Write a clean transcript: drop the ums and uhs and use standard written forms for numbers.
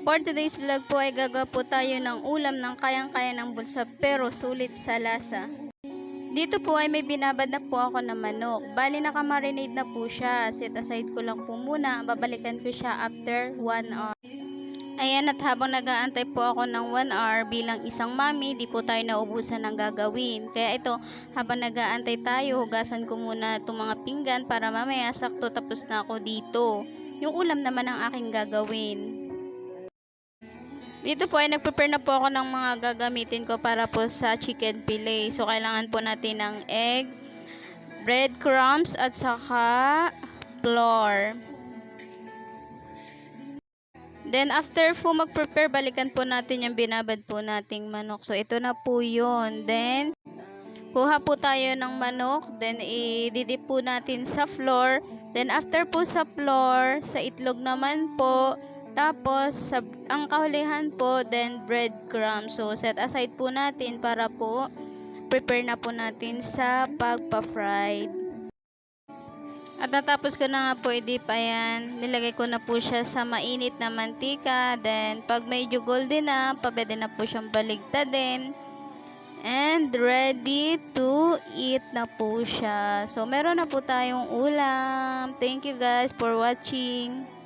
For today's vlog po ay gagawa po tayo ng ulam ng kayang-kaya ng bulsa pero sulit sa lasa. Dito po ay may binabad na po ako na manok. Bali nakamarinate na po siya. Set aside ko lang po muna. Babalikan ko siya after 1 hour. Ayan, at habang nag-aantay po ako ng 1 hour bilang isang mami, di po tayo naubusan ng gagawin. Kaya ito, habang nag-aantay tayo, hugasan ko muna itong mga pinggan para mamaya sakto tapos na ako dito. Yung ulam naman ang aking gagawin. Dito po ay nag-prepare na po ako ng mga gagamitin ko para po sa chicken fillet. So, kailangan po natin ng egg, breadcrumbs, at saka flour. Then, after po mag-prepare, balikan po natin yung binabad po nating manok. So, ito na po yun. Then, kuha po tayo ng manok. Then, i-dip po natin sa flour. Then, after po sa flour, sa itlog naman po. Tapos, ang kahulihan po, then breadcrumbs. So, set aside po natin para po prepare na po natin sa pagpa-fried. At natapos ko na nga po i-dip, ayan, nilagay ko na po siya sa mainit na mantika. Then, pag medyo golden na, pwede na po siyang baligtadin. And ready to eat na po siya. So, meron na po tayong ulam. Thank you guys for watching.